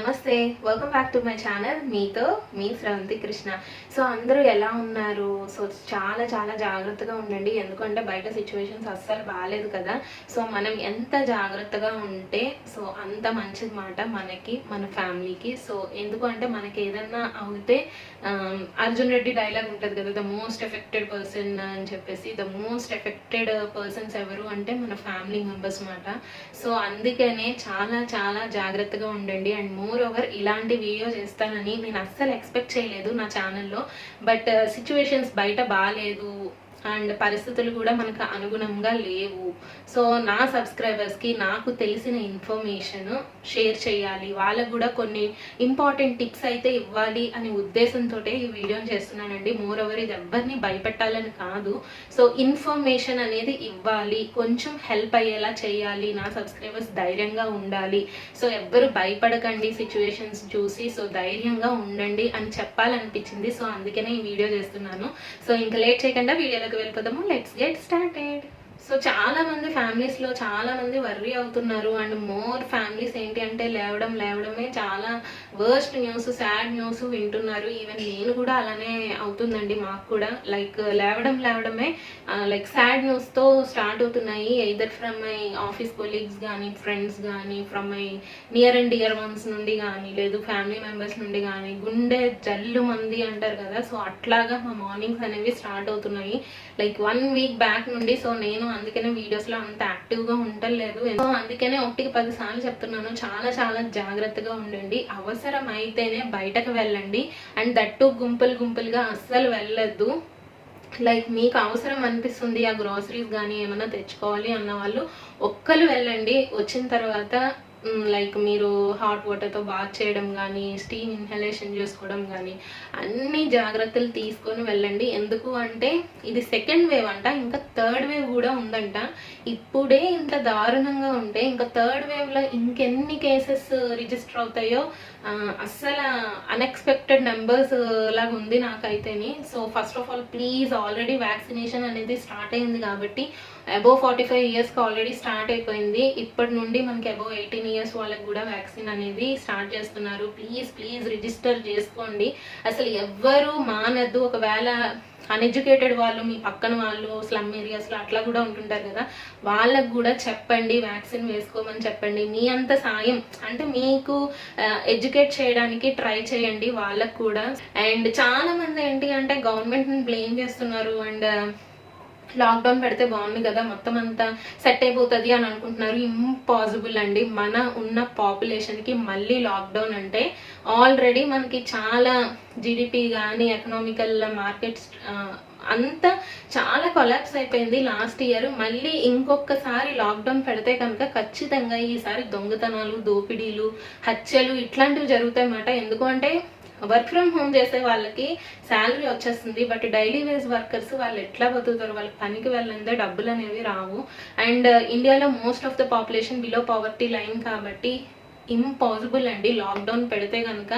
నమస్తే, welcome back to my channel. మీతో మీ Sravanthi Krishna. So అందరూ ఎలా ఉన్నారు? సో చాలా చాలా జాగ్రత్తగా ఉండండి, ఎందుకంటే బయట సిచ్యువేషన్స్ అస్సలు బాగాలేదు కదా. సో మనం ఎంత జాగ్రత్తగా ఉంటే సో అంత మంచిది మాట మనకి, మన ఫ్యామిలీకి. సో ఎందుకంటే మనకి ఏదన్నా అవుతే అర్జున్ రెడ్డి డైలాగ్ ఉంటుంది కదా, ద మోస్ట్ ఎఫెక్టెడ్ పర్సన్ అని చెప్పేసి. ద మోస్ట్ ఎఫెక్టెడ్ పర్సన్స్ ఎవరు అంటే మన ఫ్యామిలీ మెంబర్స్ మాట. సో అందుకనే చాలా చాలా జాగ్రత్తగా ఉండండి. అండ్ మోర్ ఓవర్ ఇలాంటి వీడియో చేస్తానని నేను అస్సలు ఎక్స్పెక్ట్ చేయలేదు నా ఛానల్లో. బట్ సిచ్యువేషన్స్ బయట బాగాలేదు అండ్ పరిస్థితులు కూడా మనకు అనుగుణంగా లేవు. సో నా సబ్స్క్రైబర్స్కి నాకు తెలిసిన ఇన్ఫర్మేషన్ షేర్ చేయాలి, వాళ్ళకు కూడా కొన్ని ఇంపార్టెంట్ టిప్స్ అయితే ఇవ్వాలి అనే ఉద్దేశంతో ఈ వీడియోని చేస్తున్నానండి. మోర్ ఓవర్ ఇది ఎవరిని భయపెట్టాలని కాదు. సో ఇన్ఫర్మేషన్ అనేది ఇవ్వాలి, కొంచెం హెల్ప్ అయ్యేలా చేయాలి, నా సబ్స్క్రైబర్స్ ధైర్యంగా ఉండాలి. సో ఎవ్వరు భయపడకండి సిచ్యువేషన్స్ చూసి, సో ధైర్యంగా ఉండండి అని చెప్పాలనిపించింది. సో అందుకనే ఈ వీడియో చేస్తున్నాను. సో ఇంకా లేట్ చేయకుండా వీడియోలోకి వెళ్ళిపోదాము. Let's get started. సో చాలా మంది ఫ్యామిలీస్లో చాలా మంది వర్రీ అవుతున్నారు. అండ్ మోర్ ఫ్యామిలీస్ ఏంటి అంటే లేవడమే చాలా వర్స్ట్ న్యూస్, సాడ్ న్యూస్ వింటున్నారు. ఈవెన్ నేను కూడా అలానే అవుతుందండి, మాకు కూడా లైక్ లేవడమే లైక్ సాడ్ న్యూస్తో స్టార్ట్ అవుతున్నాయి. Either from my office colleagues కానీ, ఫ్రెండ్స్ కానీ, from my near and dear ones నుండి కానీ, లేదు ఫ్యామిలీ మెంబర్స్ నుండి కానీ. గుండె జల్లు మంది అంటారు కదా, సో అట్లాగా మా మార్నింగ్స్ అనేవి స్టార్ట్ అవుతున్నాయి లైక్ 1 వీక్ బ్యాక్ నుండి. సో నేను అందుకనే వీడియోస్లో అంత యాక్టివ్గా ఉండలేదు. సో అందుకనే 1కి 10 సార్లు చెప్తున్నాను, చాలా చాలా జాగ్రత్తగా ఉండండి. అవసరం అయితేనే బయటకు వెళ్ళండి. అండ్ దట్టు గుంపులుగా అస్సలు వెళ్ళొద్దు. లైక్ మీకు అవసరం అనిపిస్తుంది ఆ గ్రాసరీస్ కానీ ఏమైనా తెచ్చుకోవాలి అన్న వాళ్ళు ఒక్కరు వెళ్ళండి. వచ్చిన తర్వాత లైక్ మీరు హాట్ వాటర్తో బాత్ చేయడం కానీ, స్టీమ్ ఇన్హలేషన్ చేసుకోవడం కానీ అన్ని జాగ్రత్తలు తీసుకొని వెళ్ళండి. ఎందుకు అంటే ఇది 2nd వేవ్ అంట, ఇంకా 3rd వేవ్ కూడా ఉందంట. ఇప్పుడే ఇంత దారుణంగా ఉంటే ఇంకా 3rd వేవ్లో ఇంకెన్ని కేసెస్ రిజిస్టర్ అవుతాయో అస్సలు అన్ఎక్స్పెక్టెడ్ నెంబర్స్ లాగా ఉంది నాకైతేని. So first of all please, already vaccination అనేది స్టార్ట్ అయింది కాబట్టి అబోవ్ 45 ఇయర్స్కి ఆల్రెడీ స్టార్ట్ అయిపోయింది. ఇప్పటి నుండి మనకి అబోవ్ 18 ఇయర్స్ వాళ్ళకి కూడా వ్యాక్సిన్ అనేది స్టార్ట్ చేస్తున్నారు. ప్లీజ్ రిజిస్టర్ చేసుకోండి. అసలు ఎవ్వరూ మానద్దు. ఒకవేళ అన్ఎడ్యుకేటెడ్ వాళ్ళు, మీ పక్కన వాళ్ళు స్లమ్ ఏరియాస్లో అట్లా కూడా ఉంటుంటారు కదా, వాళ్ళకు కూడా చెప్పండి వ్యాక్సిన్ వేసుకోమని చెప్పండి. మీ అంత సాయం అంటే మీకు ఎడ్యుకేట్ చేయడానికి ట్రై చేయండి వాళ్ళకు కూడా. అండ్ చాలా మంది ఏంటి అంటే గవర్నమెంట్ని బ్లేమ్ చేస్తున్నారు. అండ్ లాక్డౌన్ పెడితే బాగుంది కదా, మొత్తం అంతా సెట్ అయిపోతుంది అని అనుకుంటున్నారు. ఇంపాసిబుల్ అండి. మన ఉన్న పాపులేషన్కి మళ్ళీ లాక్డౌన్ అంటే ఆల్రెడీ మనకి చాలా జీడిపి కానీ, ఎకనామికల్ మార్కెట్స్ అంతా చాలా కొలాప్స్ అయిపోయింది లాస్ట్ ఇయర్. మళ్ళీ ఇంకొకసారి లాక్డౌన్ పెడితే కనుక ఖచ్చితంగా ఈసారి దొంగతనాలు, దోపిడీలు, హత్యలు ఇట్లాంటివి జరుగుతాయి అన్నమాట. ఎందుకు అంటే వర్క్ ఫ్రమ్ హోమ్ చేసే వాళ్ళకి శాలరీ వచ్చేస్తుంది, బట్ డైలీ వేజ్ వర్కర్స్ వాళ్ళు ఎట్లా బతుకుతారు? వాళ్ళకి పనికి వెళ్ళందే డబ్బులు అనేవి రావు. అండ్ ఇండియాలో most of the population below poverty line కాబట్టి ఇంపాసిబుల్ అండి లాక్డౌన్ పెడితే కనుక.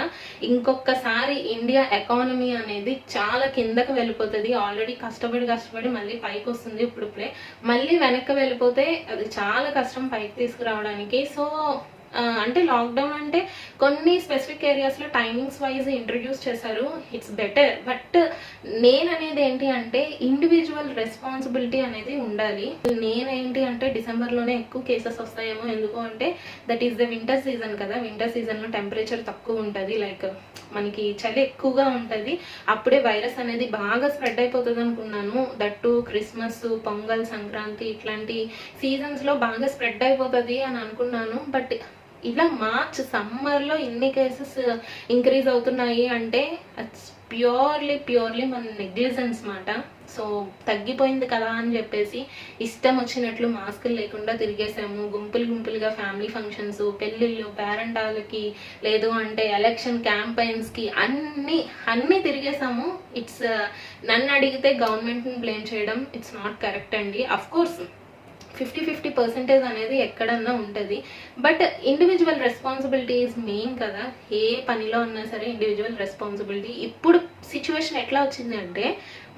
ఇంకొకసారి ఇండియా ఎకానమీ అనేది చాలా కిందకు వెళ్ళిపోతుంది. ఆల్రెడీ కష్టపడి మళ్ళీ పైకి వస్తుంది. ఇప్పుడే మళ్ళీ వెనక్కి వెళ్ళిపోతే అది చాలా కష్టం పైకి తీసుకురావడానికి. సో అంటే లాక్డౌన్ అంటే కొన్ని స్పెసిఫిక్ ఏరియాస్లో టైమింగ్స్ వైజ్ ఇంట్రడ్యూస్ చేశారు, ఇట్స్ బెటర్. బట్ నేననేది ఏంటి అంటే ఇండివిజువల్ రెస్పాన్సిబిలిటీ అనేది ఉండాలి. నేనేంటి అంటే డిసెంబర్లోనే ఎక్కువ కేసెస్ వస్తాయేమో, ఎందుకు అంటే that is the winter season కదా. వింటర్ సీజన్లో టెంపరేచర్ తక్కువ ఉంటుంది, లైక్ మనకి చలి ఎక్కువగా ఉంటుంది. అప్పుడే వైరస్ అనేది బాగా స్ప్రెడ్ అయిపోతుంది అనుకున్నాను. దట్టు క్రిస్మస్, పొంగల్, సంక్రాంతి ఇట్లాంటి సీజన్స్లో బాగా స్ప్రెడ్ అయిపోతుంది అని అనుకున్నాను. బట్ ఇలా మార్చ్ సమ్మర్లో ఇన్ని కేసెస్ ఇంక్రీజ్ అవుతున్నాయి అంటే ప్యూర్లీ మన నెగ్లిజెన్స్ మాట. సో తగ్గిపోయింది కదా అని చెప్పేసి ఇష్టం వచ్చినట్లు మాస్కులు లేకుండా తిరిగేసాము. గుంపులుగా ఫ్యామిలీ ఫంక్షన్స్, పెళ్ళిళ్ళు, పేరెంటాలకి, లేదు అంటే ఎలక్షన్ క్యాంపెయిన్స్కి అన్నీ తిరిగేసాము. నన్ను అడిగితే గవర్నమెంట్ని బ్లేమ్ చేయడం ఇట్స్ నాట్ కరెక్ట్ అండి. అఫ్ కోర్స్ 50-50% అనేది ఎక్కడన్నా ఉంటుంది. But individual responsibility is main కదా. ఏ పనిలో ఉన్నా సరే ఇండివిజువల్ రెస్పాన్సిబిలిటీ. ఇప్పుడు సిచ్యువేషన్ ఎట్లా వచ్చిందంటే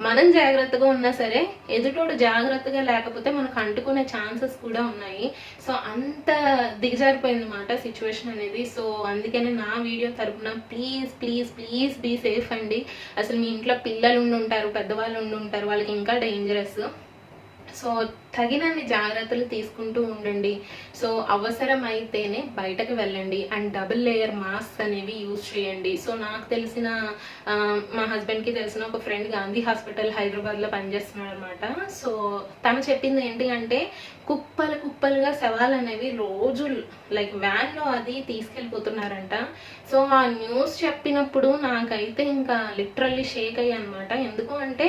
మనం జాగ్రత్తగా ఉన్నా సరే ఎదుటోడు జాగ్రత్తగా లేకపోతే మనకు అంటుకునే ఛాన్సెస్ కూడా ఉన్నాయి. సో అంత దిగజారిపోయింది మాట సిచ్యువేషన్ అనేది. సో అందుకనే నా వీడియో తరపున please please please be safe అండి. అసలు మీ ఇంట్లో పిల్లలు ఉండి ఉంటారు, పెద్దవాళ్ళు ఉండి ఉంటారు, వాళ్ళకి ఇంకా డేంజరస్. సో తగినన్ని జాగ్రత్తలు తీసుకుంటూ ఉండండి. సో అవసరమైతేనే బయటకు వెళ్ళండి. అండ్ డబుల్ లేయర్ మాస్క్ అనేవి యూజ్ చేయండి. సో నాకు తెలిసిన మా హస్బెండ్కి తెలిసిన ఒక ఫ్రెండ్ గాంధీ హాస్పిటల్ హైదరాబాద్లో పనిచేస్తున్నాడు అనమాట. సో తను చెప్పింది ఏంటి అంటే కుప్పలు కుప్పలుగా శవాలు అనేవి రోజు లైక్ వ్యాన్లో అది తీసుకెళ్ళిపోతున్నారంట. సో ఆ న్యూస్ చెప్పినప్పుడు నాకైతే ఇంకా లిటరల్లీ షేక్ అయ్యా అనమాట. ఎందుకు అంటే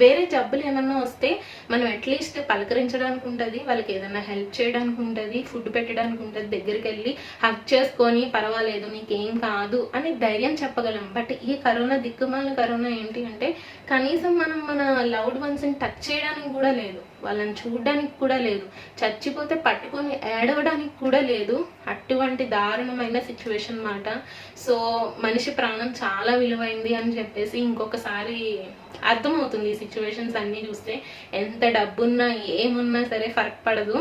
వేరే జబ్బులు ఏమన్నా వస్తే మనం అట్లీస్ట్ పలకరించడానికి ఉంటుంది, వాళ్ళకి ఏదైనా హెల్ప్ చేయడానికి ఉంటుంది, ఫుడ్ పెట్టడానికి ఉంటుంది, దగ్గరికి వెళ్ళి హగ్ చేసుకొని పర్వాలేదు నీకేం కాదు అని ధైర్యం చెప్పగలం. బట్ ఈ కరోనా దిక్కుమాల కరోనా ఏంటి అంటే కనీసం మనం మన లవ్డ్ వన్స్ని టచ్ చేయడానికి కూడా లేదు, వాళ్ళని చూడడానికి కూడా లేదు, చచ్చిపోతే పట్టుకొని ఏడవడానికి కూడా లేదు. అటువంటి దారుణమైన సిచ్యువేషన్ మాట. సో మనిషి ప్రాణం చాలా విలువైంది అని చెప్పేసి ఇంకొకసారి అర్థమవుతుంది ఈ సిచ్యువేషన్స్ అన్నీ చూస్తే. ఎంత డబ్బున్నా ఏమున్నా సరే ఫరక్ పడదు,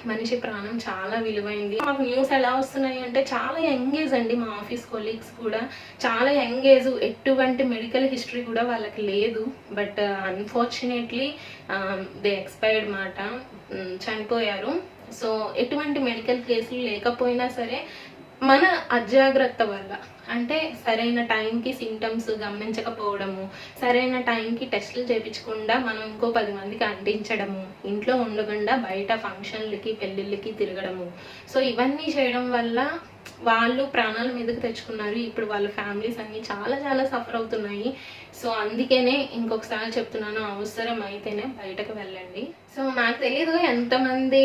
మనిషి ప్రాణం చాలా విలువైంది. మాకు న్యూస్ ఎలా వస్తున్నాయి అంటే చాలా యంగ్ ఏజ్ అండి, మా ఆఫీస్ కొలీగ్స్ కూడా చాలా యంగ్ ఏజ్, ఎటువంటి మెడికల్ హిస్టరీ కూడా వాళ్ళకి లేదు. బట్ అన్ఫార్చునేట్లీ దే ఎక్స్పైర్డ్ మాట, చనిపోయారు. సో ఎటువంటి మెడికల్ కేసులు లేకపోయినా సరే మన అజాగ్రత్త వల్ల, అంటే సరైన టైంకి సింటమ్స్ గమనించకపోవడము, సరైన టైంకి టెస్టులు చేయించకుండా మనం ఇంకో 10 మందికి అంటించడము, ఇంట్లో ఉండకుండా బయట ఫంక్షన్లకి పెళ్ళిళ్ళకి తిరగడము. సో ఇవన్నీ చేయడం వల్ల వాళ్ళు ప్రాణాల మీదకి తెచ్చుకున్నారు. ఇప్పుడు వాళ్ళ ఫ్యామిలీస్ అన్నీ చాలా చాలా సఫర్ అవుతున్నాయి. సో అందుకనే ఇంకొకసారి చెప్తున్నాను, అవసరం అయితేనే బయటకు వెళ్ళండి. సో నాకు తెలియదు ఎంతమంది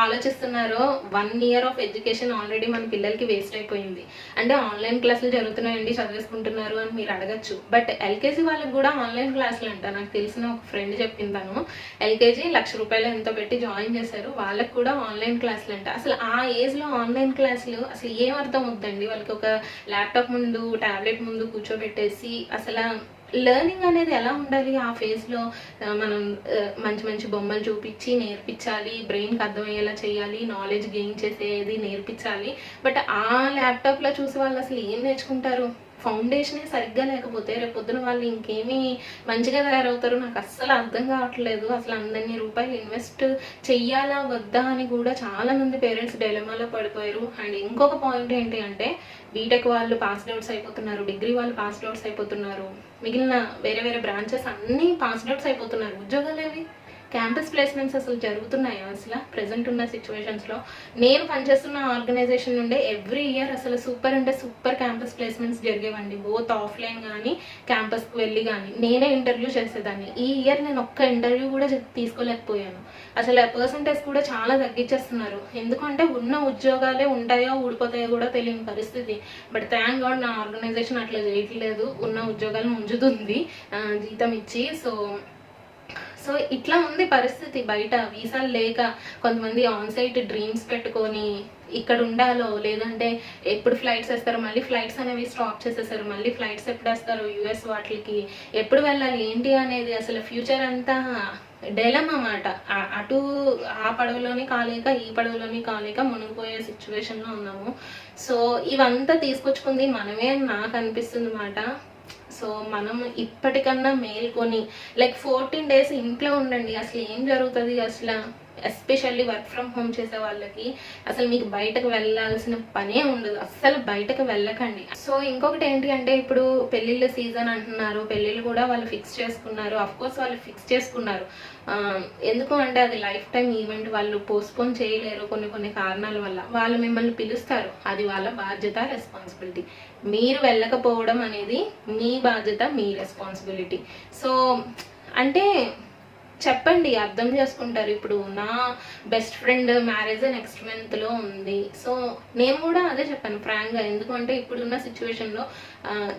ఆలోచిస్తున్నారో 1 year ఆఫ్ ఎడ్యుకేషన్ ఆల్రెడీ మన పిల్లలకి వేస్ట్ అయిపోయింది. అంటే ఆన్లైన్ క్లాసులు జరుగుతున్నాయండి, చదివేసుకుంటున్నారు అని మీరు అడగచ్చు. బట్ ఎల్కేజీ వాళ్ళకి కూడా ఆన్లైన్ క్లాసులు అంట. నాకు తెలిసిన ఒక ఫ్రెండ్ చెప్పింది, తను ఎల్కేజీ ₹1,00,000 ఎంతో పెట్టి జాయిన్ చేశారు, వాళ్ళకి కూడా ఆన్లైన్ క్లాసులు అంట. అసలు ఆ ఏజ్లో ఆన్లైన్ క్లాసులు అసలు ఏం అర్థం అవుతుందండి? వాళ్ళకి ఒక ల్యాప్టాప్ ముందు ట్యాబ్లెట్ ముందు కూర్చోబెట్టేసి అసలు లెర్నింగ్ అనేది ఎలా ఉండాలి? ఆ ఫేజ్లో మనం మంచి మంచి బొమ్మలు చూపించి నేర్పించాలి, బ్రెయిన్కి అర్థమయ్యేలా చేయాలి, నాలెడ్జ్ గెయిన్ చేసేది నేర్పించాలి. బట్ ఆ ల్యాప్టాప్లో చూసి వాళ్ళు అసలు ఏం నేర్చుకుంటారు? ఫౌండేషనే సరిగ్గా లేకపోతే రేపొద్దున వాళ్ళు ఇంకేమీ మంచిగా తయారవుతారు నాకు అస్సలు అర్థం కావట్లేదు. అసలు అన్ని రూపాయలు ఇన్వెస్ట్ చెయ్యాలా వద్దా అని కూడా చాలా మంది పేరెంట్స్ డైలమాలో పడిపోయారు. అండ్ ఇంకొక పాయింట్ ఏంటి అంటే బీటెక్ వాళ్ళు పాస్డ్ అవుట్స్ అయిపోతున్నారు, డిగ్రీ వాళ్ళు పాస్డ్ అవుట్స్ అయిపోతున్నారు, మిగిలిన వేరే వేరే బ్రాంచెస్ అన్నీ పాస్డ్ అవుట్స్ అయిపోతున్నారు. ఉద్యోగాలు ఏవి? క్యాంపస్ ప్లేస్మెంట్స్ అసలు జరుగుతున్నాయా? అసలు ప్రెసెంట్ ఉన్న సిచ్యువేషన్స్లో నేను పనిచేస్తున్న ఆర్గనైజేషన్ నుండే ఎవ్రీ ఇయర్ అసలు సూపర్ అంటే సూపర్ క్యాంపస్ ప్లేస్మెంట్స్ జరిగేవండి. బోత్ ఆఫ్లైన్ కానీ క్యాంపస్కి వెళ్ళి కానీ నేనే ఇంటర్వ్యూ చేసేదాన్ని. ఈ ఇయర్ నేను ఒక్క ఇంటర్వ్యూ కూడా తీసుకోలేకపోయాను. అసలు పర్సంటేజ్ కూడా చాలా తగ్గించేస్తున్నారు. ఎందుకంటే ఉన్న ఉద్యోగాలే ఉంటాయో ఊడిపోతాయో కూడా తెలియని పరిస్థితి. బట్ థ్యాంక్ గాడ్ నా ఆర్గనైజేషన్ అట్లా చేయట్లేదు, ఉన్న ఉద్యోగాలు ఉంచుతుంది జీతం ఇచ్చి. సో ఇట్లా ఉంది పరిస్థితి బయట. వీసాలు లేక కొంతమంది ఆన్సైట్ డ్రీమ్స్ పెట్టుకొని ఇక్కడ ఉండాలో, లేదంటే ఎప్పుడు ఫ్లైట్స్ వేస్తారో, మళ్ళీ ఫ్లైట్స్ అనేవి స్టాప్ చేసేసారు, మళ్ళీ ఫ్లైట్స్ ఎప్పుడు వేస్తారో యూఎస్ వాటికి, ఎప్పుడు వెళ్ళాలి ఏంటి అనేది అసలు ఫ్యూచర్ అంతా డైలమా అన్నమాట. అటు ఆ పడవలోని కాలేక ఈ పడవలోని కాలేక మునిగిపోయే సిచ్యువేషన్లో ఉన్నాము. సో ఇవంతా తీసుకొచ్చుకుంది మనమే అని నాకు అనిపిస్తుంది అన్నమాట. సో మనం ఇప్పటికన్నా మేల్కొని లైక్ 14 days ఇంట్లో ఉండండి. అసలు ఏం జరుగుతుంది? అసలు ఎస్పెషల్లీ వర్క్ ఫ్రమ్ హోమ్ చేసే వాళ్ళకి అసలు మీకు బయటకు వెళ్ళాల్సిన పనే ఉండదు, అస్సలు బయటకు వెళ్ళకండి. సో ఇంకొకటి ఏంటి అంటే ఇప్పుడు పెళ్ళిళ్ళ సీజన్ అంటున్నారు, పెళ్ళిళ్ళు కూడా వాళ్ళు ఫిక్స్ చేసుకున్నారు. అఫ్కోర్స్ వాళ్ళు ఫిక్స్ చేసుకున్నారు, ఎందుకు అంటే అది లైఫ్ టైం ఈవెంట్, వాళ్ళు పోస్ట్పోన్ చేయలేరు కొన్ని కారణాల వల్ల. వాళ్ళు మిమ్మల్ని పిలుస్తారు, అది వాళ్ళ బాధ్యత, రెస్పాన్సిబిలిటీ. మీరు వెళ్ళకపోవడం అనేది మీ బాధ్యత, మీ రెస్పాన్సిబిలిటీ. సో అంటే చెప్పండి, అర్థం చేసుకుంటారు. ఇప్పుడు నా బెస్ట్ ఫ్రెండ్ మ్యారేజ్ నెక్స్ట్ మంత్లో ఉంది. సో నేను కూడా అదే చెప్పాను ఫ్రాంక్గా. ఎందుకంటే ఇప్పుడున్న సిచ్యువేషన్లో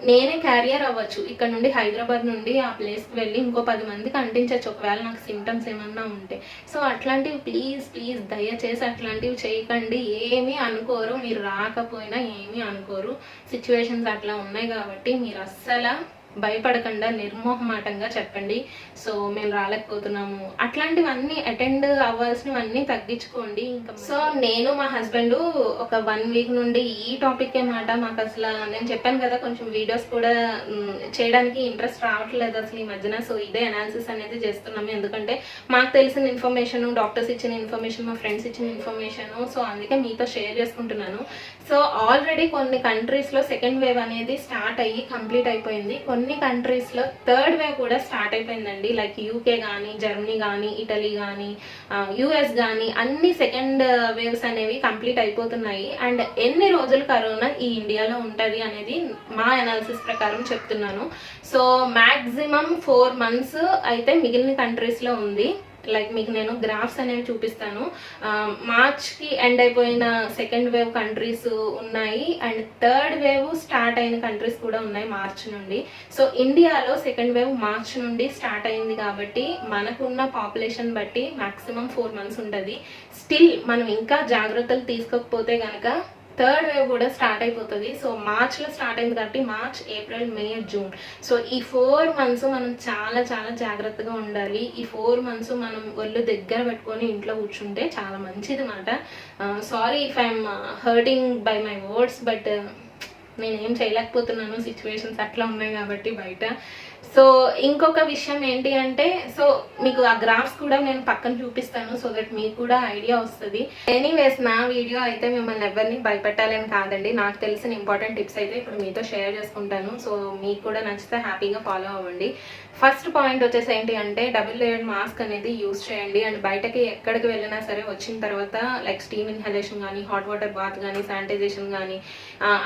నేనే క్యారియర్ అవ్వచ్చు. ఇక్కడ నుండి హైదరాబాద్ నుండి ఆ ప్లేస్కి వెళ్ళి ఇంకో 10 మందికి అంటించవచ్చు ఒకవేళ నాకు సిమ్టమ్స్ ఏమన్నా ఉంటే. సో అట్లాంటివి ప్లీజ్ ప్లీజ్ దయచేసి అట్లాంటివి చేయకండి. ఏమీ అనుకోరు, మీరు రాకపోయినా ఏమీ అనుకోరు. సిచ్యువేషన్స్ అట్లా ఉన్నాయి కాబట్టి మీరు అస్సలు భయపడకుండా నిర్మోహమాటంగా చెప్పండి. సో మేము రాలేకపోతున్నాము, అట్లాంటివన్నీ అటెండ్ అవ్వాల్సినవన్నీ తగ్గించుకోండి. ఇంకా సో నేను మా హస్బెండ్ ఒక 1 వీక్ నుండి ఈ టాపిక్ మాట మాకు అసలు నేను చెప్పాను కదా కొంచెం వీడియోస్ కూడా చేయడానికి ఇంట్రెస్ట్ రావట్లేదు అసలు ఈ మధ్యన. సో ఇదే అనాలిసిస్ అనేది చేస్తున్నాము. ఎందుకంటే మాకు తెలిసిన ఇన్ఫర్మేషన్, డాక్టర్స్ ఇచ్చిన ఇన్ఫర్మేషన్, మా ఫ్రెండ్స్ ఇచ్చిన ఇన్ఫర్మేషన్, సో అందుకే మీతో షేర్ చేసుకుంటున్నాను. సో ఆల్రెడీ కొన్ని కంట్రీస్లో సెకండ్ వేవ్ అనేది స్టార్ట్ అయ్యి కంప్లీట్ అయిపోయింది. కొన్ని కంట్రీస్లో థర్డ్ వేవ్ కూడా స్టార్ట్ అయిపోయిందండి. లైక్ యూకే కానీ, జర్మనీ కానీ, ఇటలీ కానీ, యుఎస్ కానీ అన్ని సెకండ్ వేవ్స్ అనేవి కంప్లీట్ అయిపోతున్నాయి. అండ్ ఎన్ని రోజులు కరోనా ఈ ఇండియాలో ఉంటుంది అనేది మా అనాలిసిస్ ప్రకారం చెప్తున్నాను. సో మ్యాక్సిమం 4 months అయితే మిగిలిన కంట్రీస్లో ఉంది. లైక్ మీకు నేను గ్రాఫ్స్ అనేవి చూపిస్తాను. మార్చ్కి ఎండ్ అయిపోయిన సెకండ్ వేవ్ కంట్రీస్ ఉన్నాయి అండ్ థర్డ్ వేవ్ స్టార్ట్ అయిన కంట్రీస్ కూడా ఉన్నాయి మార్చ్ నుండి. సో ఇండియాలో సెకండ్ వేవ్ మార్చ్ నుండి స్టార్ట్ అయింది కాబట్టి మనకున్న పాపులేషన్ బట్టి మాక్సిమం 4 months ఉంటుంది. స్టిల్ మనం ఇంకా జాగ్రత్తలు తీసుకోకపోతే కనుక థర్డ్ వేవ్ కూడా స్టార్ట్ అయిపోతుంది. సో మార్చ్లో స్టార్ట్ అయింది కాబట్టి మార్చ్, ఏప్రిల్, మే, జూన్. సో ఈ 4 months మనం చాలా చాలా జాగ్రత్తగా ఉండాలి. ఈ 4 months మనం ఒళ్ళు దగ్గర పెట్టుకొని ఇంట్లో కూర్చుంటే చాలా మంచిది మాట. Sorry if I'm hurting by my words, but నేనేం చేయలేకపోతున్నాను, సిచ్యువేషన్స్ అట్లా ఉన్నాయి కాబట్టి బయట. సో ఇంకొక విషయం ఏంటి అంటే, సో మీకు ఆ గ్రాఫ్స్ కూడా నేను పక్కన చూపిస్తాను సో దట్ మీకు కూడా ఐడియా వస్తుంది. ఎనీవేస్ నా వీడియో అయితే మిమ్మల్ని ఎవరిని భయపెట్టాలని కాదండి. నాకు తెలిసిన ఇంపార్టెంట్ టిప్స్ అయితే ఇప్పుడు మీతో షేర్ చేసుకుంటాను. సో మీకు కూడా నచ్చితే హ్యాపీగా ఫాలో అవ్వండి. ఫస్ట్ పాయింట్ వచ్చేసి ఏంటి అంటే డబుల్ లేయర్డ్ మాస్క్ అనేది యూజ్ చేయండి. అండ్ బయటకి ఎక్కడికి వెళ్ళినా సరే వచ్చిన తర్వాత లైక్ స్టీమ్ ఇన్హలేషన్ కానీ, హాట్ వాటర్ బాత్ కానీ, శానిటైజేషన్ కానీ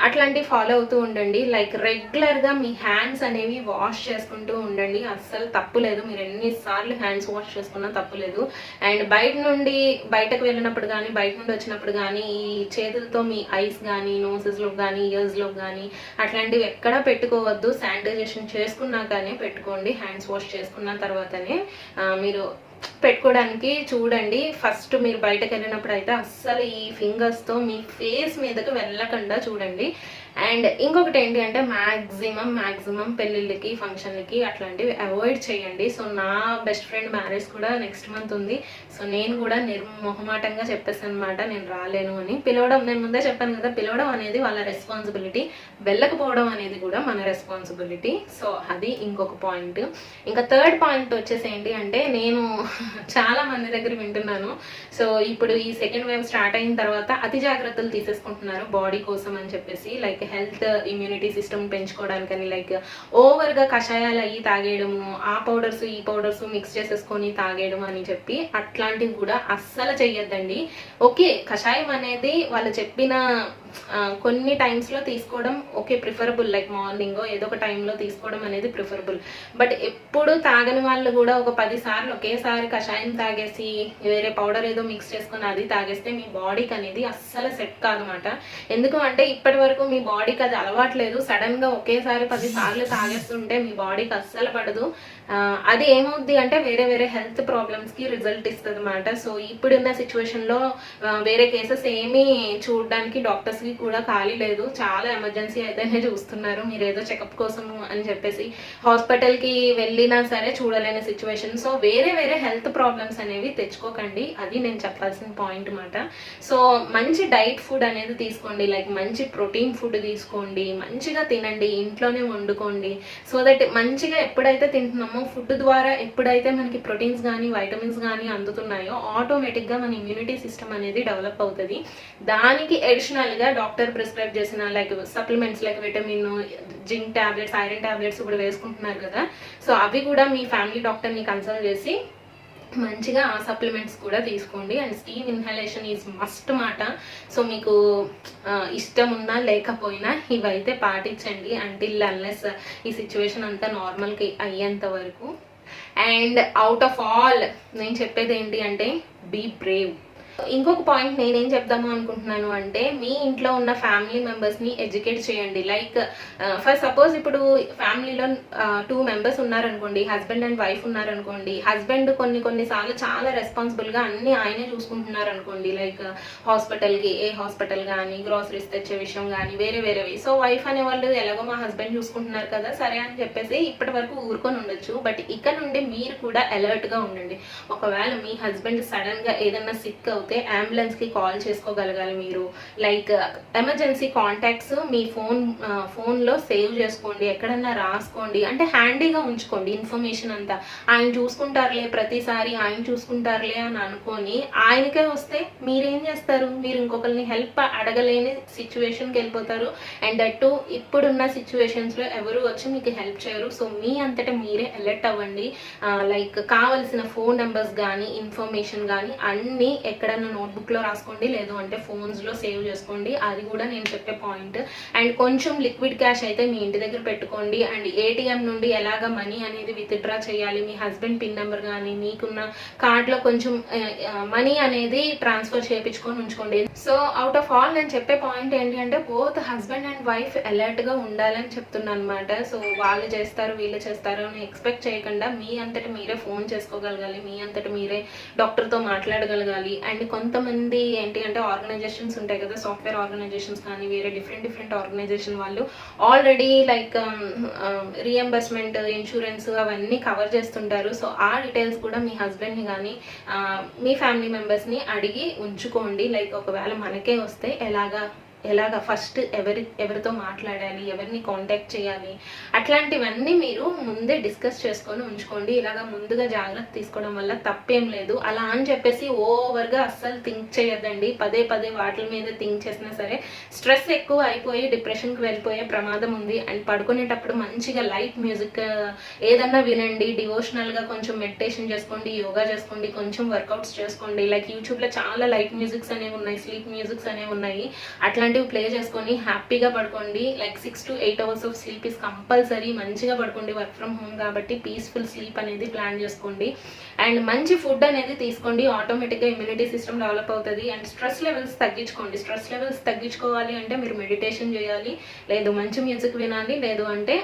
అట్లాంటివి ఫాలో అవుతూ ఉండండి. లైక్ రెగ్యులర్గా మీ హ్యాండ్స్ అనేవి వాష్ చేసుకుంటూ ఉండండి. అస్సలు తప్పు లేదు, మీరు ఎన్నిసార్లు హ్యాండ్స్ వాష్ చేసుకున్నా తప్పు లేదు. అండ్ బయటకు వెళ్ళినప్పుడు కానీ, బయట నుండి వచ్చినప్పుడు కానీ ఈ చేతులతో మీ ఐస్ కానీ, నోసెస్లో కానీ, ఇయర్స్లో కానీ అట్లాంటివి ఎక్కడా పెట్టుకోవద్దు. శానిటైజేషన్ చేసుకున్నాకనే పెట్టుకోండి. హ్యాండ్స్ వాష్ చేసుకున్న తర్వాతనే మీరు పెట్టుకోవడానికి చూడండి. ఫస్ట్ మీరు బయటకు వెళ్ళినప్పుడు అయితే అస్సలు ఈ ఫింగర్స్తో మీ ఫేస్ మీదకి వెళ్ళకుండా చూడండి. అండ్ ఇంకొకటి ఏంటి అంటే మ్యాక్సిమం పెళ్ళిళ్ళకి, ఫంక్షన్లకి అట్లాంటివి అవాయిడ్ చేయండి. సో నా బెస్ట్ ఫ్రెండ్ మ్యారేజ్ కూడా నెక్స్ట్ మంత్ ఉంది. సో నేను కూడా నిర్మోహమాటంగా చెప్పేసాను అనమాట నేను రాలేను అని. పిలవడం నేను ముందే చెప్పాను కదా, పిలవడం అనేది వాళ్ళ రెస్పాన్సిబిలిటీ, వెళ్ళకపోవడం అనేది కూడా మన రెస్పాన్సిబిలిటీ. సో అది ఇంకొక పాయింట్. ఇంకా థర్డ్ పాయింట్ వచ్చేసి ఏంటి అంటే, నేను చాలా మంది దగ్గర వింటున్నాను. సో ఇప్పుడు ఈ సెకండ్ వేవ్ స్టార్ట్ అయిన తర్వాత అతి జాగ్రత్తలు తీసేసుకుంటున్నారు బాడీ కోసం అని చెప్పేసి. లైక్ హెల్త్ ఇమ్యూనిటీ సిస్టమ్ పెంచుకోవడానికని లైక్ ఓవర్గా కషాయాలు అయ్యి తాగేయడము, ఆ పౌడర్స్ ఈ పౌడర్స్ మిక్స్ చేసేసుకొని తాగేయడం అని చెప్పి అట్లాంటివి కూడా అస్సలు చెయ్యొద్దండి. ఓకే, కషాయం అనేది వాళ్ళు చెప్పిన కొన్ని టైమ్స్లో తీసుకోవడం ఓకే, ప్రిఫరబుల్. లైక్ మార్నింగ్ ఏదో ఒక టైంలో తీసుకోవడం అనేది ప్రిఫరబుల్. బట్ ఎప్పుడు తాగని వాళ్ళు కూడా ఒక 10 సార్లు ఒకేసారి కషాయం తాగేసి వేరే పౌడర్ ఏదో మిక్స్ చేసుకొని అది తాగేస్తే మీ బాడీకి అనేది అస్సలు సెట్ కాదనమాట. ఎందుకు అంటే ఇప్పటి వరకు మీ బాడీకి అది అలవాట్లేదు. సడన్గా ఒకేసారి 10 సార్లు తాగేస్తుంటే మీ బాడీకి అస్సలు పడదు. అది ఏమవుద్ది అంటే వేరే హెల్త్ ప్రాబ్లమ్స్కి రిజల్ట్ ఇస్తుంది అనమాట. సో ఇప్పుడున్న సిచ్యువేషన్లో వేరే కేసెస్ ఏమీ చూడడానికి డాక్టర్స్కి కూడా ఖాళీ లేదు. చాలా ఎమర్జెన్సీ అయితేనే చూస్తున్నారు. మీరు ఏదో చెకప్ కోసం అని చెప్పేసి హాస్పిటల్కి వెళ్ళినా సరే చూడలేని సిచ్యువేషన్. సో వేరే హెల్త్ ప్రాబ్లమ్స్ అనేవి తెచ్చుకోకండి. అది నేను చెప్పాల్సిన పాయింట్ మాట. సో మంచి డైట్ ఫుడ్ అనేది తీసుకోండి. లైక్ మంచి ప్రోటీన్ ఫుడ్ తీసుకోండి, మంచిగా తినండి, ఇంట్లోనే వండుకోండి. సో దట్ మంచిగా ఎప్పుడైతే తింటున్నామో ఫుడ్ ద్వారా ఎప్పుడైతే మనకి ప్రోటీన్స్ కానీ, వైటమిన్స్ కానీ అందుతున్నాయో ఆటోమేటిక్గా మన ఇమ్యూనిటీ సిస్టమ్ అనేది డెవలప్ అవుతుంది. దానికి అడిషనల్గా డాక్టర్ ప్రిస్క్రైబ్ చేసిన like supplements like vitamin, zinc tablets, iron tablets ఇప్పుడు వేసుకుంటున్నారు కదా. సో అవి కూడా మీ ఫ్యామిలీ డాక్టర్ని కన్సల్ట్ చేసి మంచిగా ఆ సప్లిమెంట్స్ కూడా తీసుకోండి. And steam inhalation is must మాట. సో మీకు ఇష్టం ఉన్నా లేకపోయినా ఇవైతే పాటించండి అంటిల్ అన్లెస్ ఈ సిచ్యువేషన్ అంతా నార్మల్కి అయ్యేంత వరకు. అండ్ అవుట్ ఆఫ్ ఆల్ నేను చెప్పేది ఏంటి అంటే బీ బ్రేవ్. ఇంకొక పాయింట్ నేనేం చెప్దాము అనుకుంటున్నాను అంటే, మీ ఇంట్లో ఉన్న ఫ్యామిలీ మెంబర్స్ని ఎడ్యుకేట్ చేయండి. లైక్ ఫర్ సపోజ్ ఇప్పుడు ఫ్యామిలీలో 2 మెంబర్స్ ఉన్నారనుకోండి, హస్బెండ్ అండ్ వైఫ్ ఉన్నారనుకోండి. హస్బెండ్ కొన్నిసార్లు చాలా రెస్పాన్సిబుల్గా అన్ని ఆయనే చూసుకుంటున్నారు అనుకోండి. లైక్ హాస్పిటల్కి, ఏ హాస్పిటల్ కానీ, గ్రాసరీస్ తెచ్చే విషయం కానీ, వేరేవి. సో వైఫ్ అనే వాళ్ళు ఎలాగో మా హస్బెండ్ చూసుకుంటున్నారు కదా సరే అని చెప్పేసి ఇప్పటి వరకు ఊరుకొని ఉండొచ్చు. బట్ ఇక్కడ నుండి మీరు కూడా అలర్ట్గా ఉండండి. ఒకవేళ మీ హస్బెండ్ సడన్గా ఏదన్నా సిక్ అవుతే అంబులెన్స్కి కాల్ చేసుకోగలగాలి మీరు. లైక్ ఎమర్జెన్సీ కాంటాక్ట్స్ మీ ఫోన్లో సేవ్ చేసుకోండి, ఎక్కడన్నా రాసుకోండి. అంటే హ్యాండీగా ఉంచుకోండి ఇన్ఫర్మేషన్ అంతా. ఆయన చూసుకుంటారులే, ప్రతిసారి ఆయన చూసుకుంటారులే అని అనుకొని ఆయనకే వస్తే మీరేం చేస్తారు? మీరు ఇంకొకరిని హెల్ప్ అడగలేని సిచ్యువేషన్కి వెళ్ళిపోతారు. అండ్ దట్టు ఇప్పుడున్న సిచ్యువేషన్స్లో ఎవరు వచ్చి మీకు హెల్ప్ చేయరు. సో మీ అంతటా మీరే అలర్ట్ అవ్వండి. లైక్ కావలసిన ఫోన్ నెంబర్స్ కానీ, ఇన్ఫర్మేషన్ కానీ అన్నీ ఎక్కడ నోట్బుక్లో రాసుకోండి, లేదు అంటే ఫోన్స్లో సేవ్ చేసుకోండి. అది కూడా నేను చెప్పే పాయింట్. అండ్ కొంచెం లిక్విడ్ క్యాష్ అయితే మీ ఇంటి దగ్గర పెట్టుకోండి. అండ్ ఏటీఎం నుండి ఎలాగ మనీ అనేది విత్డ్రా చేయాలి, మీ హస్బెండ్ పిన్ నెంబర్ కానీ, మీకున్న కార్డ్లో కొంచెం మనీ అనేది ట్రాన్స్ఫర్ చేయించుకొని ఉంచుకోండి. సో అవుట్ ఆఫ్ ఆల్ నేను చెప్పే పాయింట్ ఏంటి అంటే, బోత్ హస్బెండ్ అండ్ వైఫ్ అలర్ట్గా ఉండాలని చెప్తున్నాను అనమాట. సో వాళ్ళు చేస్తారు, వీళ్ళు చేస్తారు అని ఎక్స్పెక్ట్ చేయకుండా మీ అంతటి మీరే ఫోన్ చేసుకోగలగాలి, మీ అంతటి మీరే డాక్టర్తో మాట్లాడగలగాలి. అండ్ కొంతమంది ఏంటి అంటే ఆర్గనైజేషన్స్ ఉంటాయి కదా, సాఫ్ట్వేర్ ఆర్గనైజేషన్స్ కానీ, వేరే డిఫరెంట్ ఆర్గనైజేషన్ వాళ్ళు ఆల్రెడీ లైక్ రీఎంబర్స్మెంట్, ఇన్సూరెన్స్ అవన్నీ కవర్ చేస్తుంటారు. సో ఆ డీటెయిల్స్ కూడా మీ హస్బెండ్ని కానీ మీ ఫ్యామిలీ మెంబర్స్ని అడిగి ఉంచుకోండి. లైక్ ఒకవేళ మనకే వస్తే ఎలాగ ఫస్ట్ ఎవరితో మాట్లాడాలి, ఎవరిని కాంటాక్ట్ చేయాలి, అట్లాంటివన్నీ మీరు ముందే డిస్కస్ చేసుకొని ఉంచుకోండి. ఇలాగ ముందుగా జాగ్రత్త తీసుకోవడం వల్ల తప్పేం లేదు. అలా అని చెప్పేసి ఓవర్గా అస్సలు థింక్ చేయొద్దండి. పదే వాటి మీద థింక్ చేసినా సరే స్ట్రెస్ ఎక్కువ అయిపోయి డిప్రెషన్కి వెళ్ళిపోయే ప్రమాదం ఉంది. అండ్ పడుకునేటప్పుడు మంచిగా లైట్ మ్యూజిక్ ఏదన్నా వినండి, డివోషనల్గా కొంచెం మెడిటేషన్ చేసుకోండి, యోగా చేసుకోండి, కొంచెం వర్కౌట్స్ చేసుకోండి. లైక్ యూట్యూబ్లో చాలా లైట్ మ్యూజిక్స్ అనేవి ఉన్నాయి, స్లీప్ మ్యూజిక్స్ అనేవి ఉన్నాయి. అట్లాంటివి ప్లే చేసుకొని హ్యాపీగా పడుకోండి. Like 6 to 8 hours of sleep is compulsory. మంచిగా పడుకోండి, వర్క్ ఫ్రమ్ హోమ్ కాబట్టి పీస్ఫుల్ స్లీప్ అనేది ప్లాన్ చేసుకోండి. అండ్ మంచి ఫుడ్ అనేది తీసుకోండి, ఆటోమేటిక్గా ఇమ్యూనిటీ సిస్టమ్ డెవలప్ అవుతుంది. అండ్ స్ట్రెస్ లెవెల్స్ తగ్గించుకోండి. స్ట్రెస్ లెవెల్స్ తగ్గించుకోవాలి అంటే మీరు మెడిటేషన్ చేయాలి, లేదు మంచి మ్యూజిక్ వినాలి, లేదు అంటే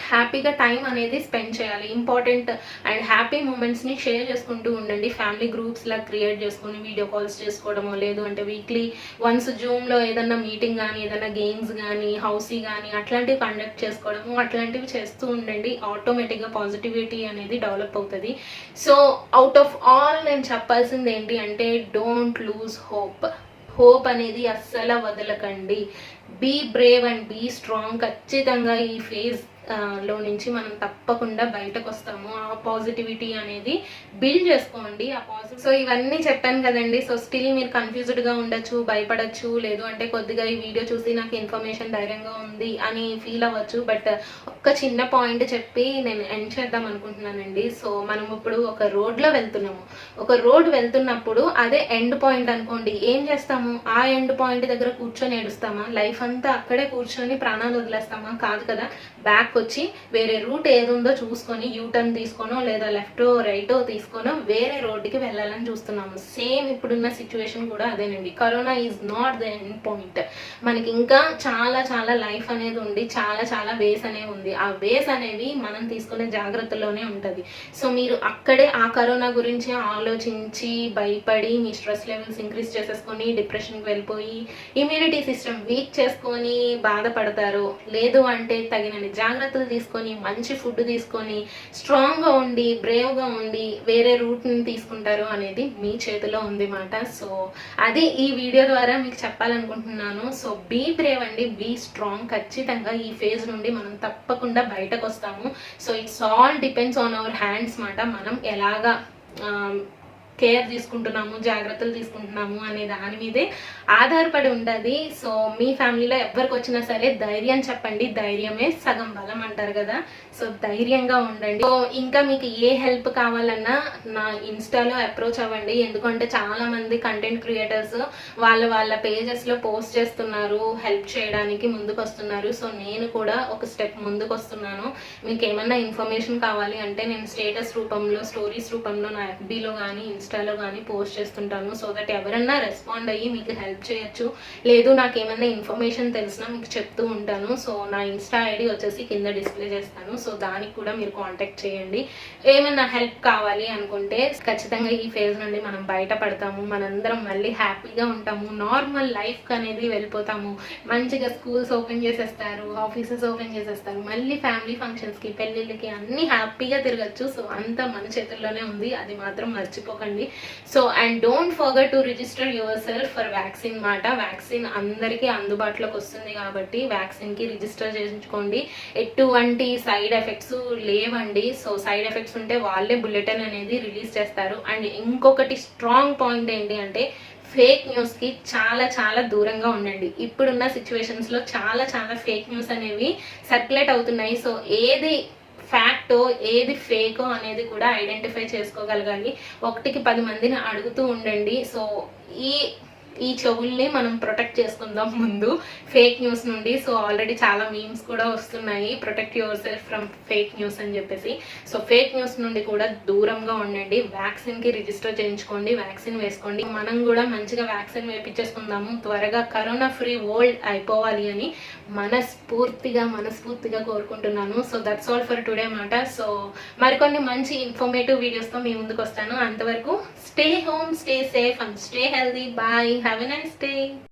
హ్యాపీగా టైం అనేది స్పెండ్ చేయాలి. ఇంపార్టెంట్ అండ్ హ్యాపీ మూమెంట్స్ని షేర్ చేసుకుంటూ ఉండండి. ఫ్యామిలీ గ్రూప్స్లా క్రియేట్ చేసుకొని వీడియో కాల్స్ చేసుకోవడమో, లేదు అంటే వీక్లీ వన్స్ జూమ్లో ఏదన్నా మీటింగ్ కానీ, ఏదైనా గేమ్స్ కానీ, హౌసీ కానీ అట్లాంటివి కండక్ట్ చేసుకోవడము, అట్లాంటివి చేస్తూ ఉండండి. ఆటోమేటిక్గా పాజిటివిటీ అనేది డెవలప్ అవుతుంది. సో అవుట్ ఆఫ్ ఆల్ నేను చెప్పాల్సింది ఏంటి అంటే, డోంట్ లూజ్ హోప్ అనేది అస్సలు వదలకండి. Be brave and be strong. ఖచ్చితంగా ఈ ఫేజ్ లో నుంచి మనం తప్పకుండా బయటకు వస్తాము. ఆ పాజిటివిటీ అనేది బిల్డ్ చేసుకోండి. సో ఇవన్నీ చెప్పాను కదండి. సో స్టిల్ మీరు కన్ఫ్యూజ్డ్గా ఉండొచ్చు, భయపడచ్చు, లేదు అంటే కొద్దిగా ఈ వీడియో చూసి నాకు ఇన్ఫర్మేషన్ ధైర్యంగా ఉంది అని ఫీల్ అవ్వచ్చు. బట్ ఒక్క చిన్న పాయింట్ చెప్పి నేను ఎండ్ చేద్దాం అనుకుంటున్నానండి. సో మనం ఇప్పుడు ఒక రోడ్లో వెళ్తున్నాము. ఒక రోడ్ వెళ్తున్నప్పుడు అదే ఎండ్ పాయింట్ అనుకోండి, ఏం చేస్తాము? ఆ ఎండ్ పాయింట్ దగ్గర కూర్చొని ఏడుస్తామా? లైఫ్ అంతా అక్కడే కూర్చొని ప్రాణాలు వదిలేస్తామా? కాదు కదా. బ్యాక్ వచ్చి వేరే రూట్ ఏది ఉందో చూసుకొని యూటర్న్ తీసుకోనో, లేదా లెఫ్టో రైటో తీసుకోనో వేరే రోడ్డుకి వెళ్ళాలని చూస్తున్నాము. సేమ్ ఇప్పుడున్న సిచ్యువేషన్ కూడా అదేనండి. Corona is not the end point. మనకి ఇంకా చాలా లైఫ్ అనేది ఉంది, చాలా వేస్ అనేవి ఉంది. ఆ వేస్ అనేవి మనం తీసుకునే జాగ్రత్తలోనే ఉంటుంది. సో మీరు అక్కడే ఆ కరోనా గురించి ఆలోచించి భయపడి మీ స్ట్రెస్ లెవెల్స్ ఇంక్రీజ్ చేసేసుకొని డిప్రెషన్కి వెళ్ళిపోయి ఇమ్యూనిటీ సిస్టమ్ వీక్ చేసుకొని బాధపడతారు. లేదు అంటే తగినన్ని జాగ్రత్తలు తీసుకొని, మంచి ఫుడ్ తీసుకొని, స్ట్రాంగ్గా ఉండి, బ్రేవ్గా ఉండి వేరే రూట్ని తీసుకుంటారు అనేది మీ చేతిలో ఉంది మాట. సో అది ఈ వీడియో ద్వారా మీకు చెప్పాలనుకుంటున్నాను. సో బీ బ్రేవ్ అండి, బీ స్ట్రాంగ్. ఖచ్చితంగా ఈ ఫేజ్ నుండి మనం తప్పకుండా బయటకు వస్తాము. So it's all depends on our hands మాట. మనం ఎలాగా కేర్ తీసుకుంటున్నాము, జాగ్రత్తలు తీసుకుంటున్నాము అనే దాని మీదే ఆధారపడి ఉండదు. సో మీ ఫ్యామిలీలో ఎవరికి వచ్చినా సరే ధైర్యం చెప్పండి, ధైర్యమే సగం బలం అంటారు కదా. సో ధైర్యంగా ఉండండి. సో ఇంకా మీకు ఏ హెల్ప్ కావాలన్నా నా ఇన్స్టాలో అప్రోచ్ అవ్వండి. ఎందుకంటే చాలా మంది కంటెంట్ క్రియేటర్స్ వాళ్ళ పేజెస్లో పోస్ట్ చేస్తున్నారు, హెల్ప్ చేయడానికి ముందుకు వస్తున్నారు. సో నేను కూడా ఒక స్టెప్ ముందుకు వస్తున్నాను. మీకు ఏమన్నా ఇన్ఫర్మేషన్ కావాలి అంటే నేను స్టేటస్ రూపంలో, స్టోరీస్ రూపంలో నా FBలో కానీ ఇన్స్టాలో కానీ పోస్ట్ చేస్తుంటాను. సో దట్ ఎవరన్నా రెస్పాండ్ అయ్యి మీకు హెల్ప్ చేయొచ్చు. లేదు నాకు ఏమన్నా ఇన్ఫర్మేషన్ తెలిసినా మీకు చెప్తూ ఉంటాను. సో నా ఇన్స్టా ID వచ్చేసి కింద డిస్ప్లే చేస్తాను. సో దానికి కూడా మీరు కాంటాక్ట్ చేయండి. ఏమన్నా హెల్ప్ కావాలి అనుకుంటే ఖచ్చితంగా ఈ ఫేజ్ నుండి మనం బయటపడతాము, మనందరం మళ్ళీ హ్యాపీగా ఉంటాము, నార్మల్ లైఫ్ అనేది వెళ్ళిపోతాము. మంచిగా స్కూల్స్ ఓపెన్ చేసేస్తారు, ఆఫీసెస్ ఓపెన్ చేసేస్తారు, మళ్ళీ ఫ్యామిలీ ఫంక్షన్స్కి, పెళ్ళిళ్ళకి అన్నీ హ్యాపీగా తిరగచ్చు. సో అంతా మన చేతుల్లోనే ఉంది, అది మాత్రం మర్చిపోకండి. So and don't forget to register your self for vaccine మాట. వ్యాక్సిన్ అందరికీ అందుబాటులోకి వస్తుంది కాబట్టి వ్యాక్సిన్కి రిజిస్టర్ చేయించుకోండి. ఎటువంటి సైడ్ ఎఫెక్ట్స్ లేవండి. సో సైడ్ ఎఫెక్ట్స్ ఉంటే వాళ్ళే బులెటిన్ అనేది రిలీజ్ చేస్తారు. అండ్ ఇంకొకటి స్ట్రాంగ్ పాయింట్ ఏంటి అంటే ఫేక్ న్యూస్కి చాలా చాలా దూరంగా ఉండండి. ఇప్పుడున్న సిచ్యువేషన్స్లో చాలా చాలా ఫేక్ న్యూస్ అనేవి సర్క్యులేట్ అవుతున్నాయి. సో ఏది ఫ్యాక్టో ఏది ఫేకో అనేది కూడా ఐడెంటిఫై చేసుకోగలగాలి. 1కి 10 మందిని అడుగుతూ ఉండండి. సో ఈ చెవుల్ని మనం ప్రొటెక్ట్ చేసుకుందాం ముందు ఫేక్ న్యూస్ నుండి. సో ఆల్రెడీ చాలా మీమ్స్ కూడా వస్తున్నాయి, protect your self from fake news అని చెప్పేసి. సో ఫేక్ న్యూస్ నుండి కూడా దూరంగా ఉండండి. వ్యాక్సిన్కి రిజిస్టర్ చేయించుకోండి, వ్యాక్సిన్ వేసుకోండి. మనం కూడా మంచిగా వ్యాక్సిన్ వేయించేసుకుందాము, త్వరగా కరోనా ఫ్రీ వరల్డ్ అయిపోవాలి అని మనస్ఫూర్తిగా కోరుకుంటున్నాను. So that's all for today మాట. సో మరికొన్ని మంచి ఇన్ఫర్మేటివ్ వీడియోస్తో మీ ముందుకు వస్తాను. అంతవరకు stay home, stay safe and stay healthy. Bye. Have a nice day.